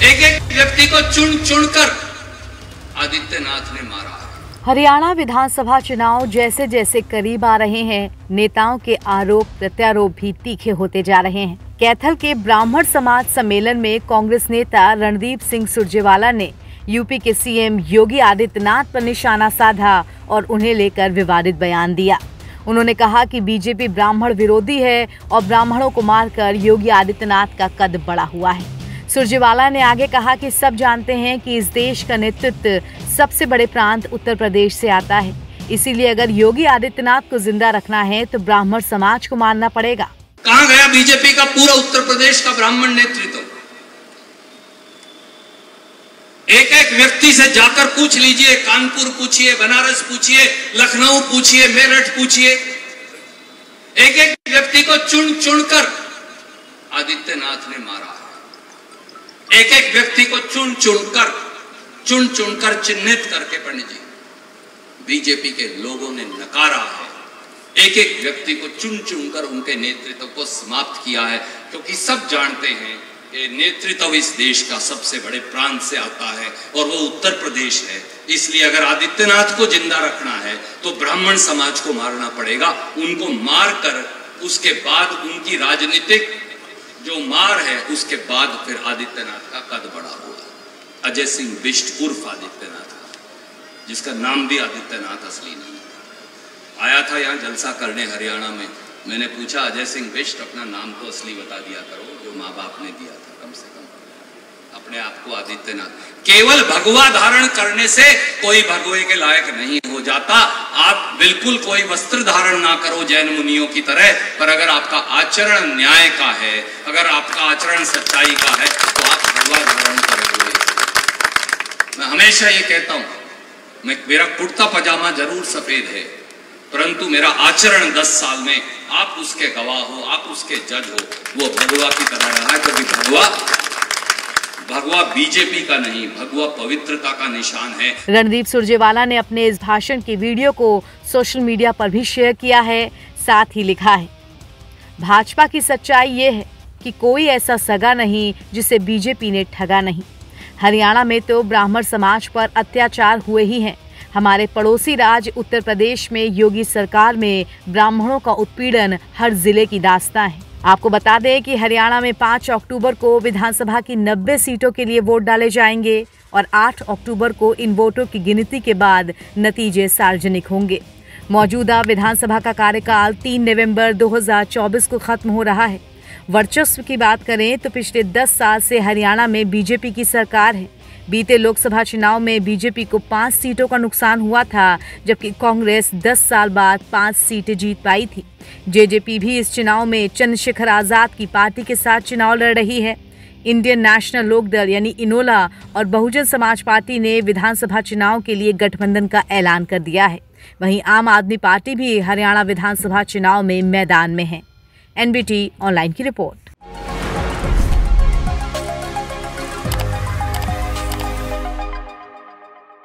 एक एक व्यक्ति को चुन चुनकर आदित्यनाथ ने मारा। हरियाणा विधानसभा चुनाव जैसे जैसे करीब आ रहे हैं, नेताओं के आरोप प्रत्यारोप भी तीखे होते जा रहे हैं। कैथल के ब्राह्मण समाज सम्मेलन में कांग्रेस नेता रणदीप सिंह सुरजेवाला ने यूपी के सीएम योगी आदित्यनाथ पर निशाना साधा और उन्हें लेकर विवादित बयान दिया। उन्होंने कहा कि बीजेपी ब्राह्मण विरोधी है और ब्राह्मणों को मारकर योगी आदित्यनाथ का कद बढ़ा हुआ है। सुरजेवाला ने आगे कहा कि सब जानते हैं कि इस देश का नेतृत्व सबसे बड़े प्रांत उत्तर प्रदेश से आता है, इसीलिए अगर योगी आदित्यनाथ को जिंदा रखना है तो ब्राह्मण समाज को मारना पड़ेगा। कहां गया बीजेपी का पूरा उत्तर प्रदेश का ब्राह्मण नेतृत्व? एक एक व्यक्ति से जाकर पूछ लीजिए, कानपुर पूछिए, बनारस पूछिए, लखनऊ पूछिए, मेरठ पूछिए, एक एक व्यक्ति को चुन चुनकर आदित्यनाथ ने मारा। एक एक व्यक्ति को चुन चुनकर चिन्हित करके पंडित जी बीजेपी के लोगों ने नकारा है। एक एक व्यक्ति को चुन चुनकर उनके नेतृत्व को समाप्त किया है, क्योंकि सब जानते हैं कि नेतृत्व इस देश का सबसे बड़े प्रांत से आता है और वो उत्तर प्रदेश है। इसलिए अगर आदित्यनाथ को जिंदा रखना है तो ब्राह्मण समाज को मारना पड़ेगा। उनको मार कर उसके बाद उनकी राजनीतिक जो मार है उसके बाद फिर आदित्यनाथ का कद बढ़ा हुआ। अजय सिंह बिष्ट उर्फ आदित्यनाथ, जिसका नाम भी आदित्यनाथ असली नहीं, आया था यहाँ जलसा करने हरियाणा में। मैंने पूछा, अजय सिंह बिष्ट अपना नाम तो असली बता दिया करो जो माँ बाप ने दिया था, कम से कम अपने आप को आदित्यनाथ। केवल भगवा धारण करने से कोई भगवे के लायक नहीं हो जाता। आप बिल्कुल कोई वस्त्र धारण ना करो जैन मुनियों की तरह, पर अगर आपका आचरण न्याय का है, अगर आपका आचरण सच्चाई का है तो आप भगवा धारण करोगे। मैं हमेशा ये कहता हूं, मेरा कुर्ता पजामा जरूर सफेद है, परंतु मेरा आचरण 10 साल में आप उसके गवाह हो, आप उसके जज हो, वो भगवा की तरह रहा। क्योंकि भगवा बीजेपी का नहीं, भगवा पवित्रता का निशान है। रणदीप सुरजेवाला ने अपने इस भाषण की वीडियो को सोशल मीडिया पर भी शेयर किया है। साथ ही लिखा है, भाजपा की सच्चाई ये है कि कोई ऐसा सगा नहीं जिसे बीजेपी ने ठगा नहीं। हरियाणा में तो ब्राह्मण समाज पर अत्याचार हुए ही हैं। हमारे पड़ोसी राज्य उत्तर प्रदेश में योगी सरकार में ब्राह्मणों का उत्पीड़न हर जिले की दास्तां है। आपको बता दें कि हरियाणा में 5 अक्टूबर को विधानसभा की 90 सीटों के लिए वोट डाले जाएंगे और 8 अक्टूबर को इन वोटों की गिनती के बाद नतीजे सार्वजनिक होंगे। मौजूदा विधानसभा का कार्यकाल 3 नवंबर 2024 को खत्म हो रहा है। वर्चस्व की बात करें तो पिछले 10 साल से हरियाणा में बीजेपी की सरकार है। बीते लोकसभा चुनाव में बीजेपी को 5 सीटों का नुकसान हुआ था, जबकि कांग्रेस 10 साल बाद 5 सीटें जीत पाई थी। जेजेपी भी इस चुनाव में चंद्रशेखर आजाद की पार्टी के साथ चुनाव लड़ रही है। इंडियन नेशनल लोकदल यानी इनोला और बहुजन समाज पार्टी ने विधानसभा चुनाव के लिए गठबंधन का ऐलान कर दिया है। वहीं आम आदमी पार्टी भी हरियाणा विधानसभा चुनाव में मैदान में है। एनबीटी ऑनलाइन की रिपोर्ट।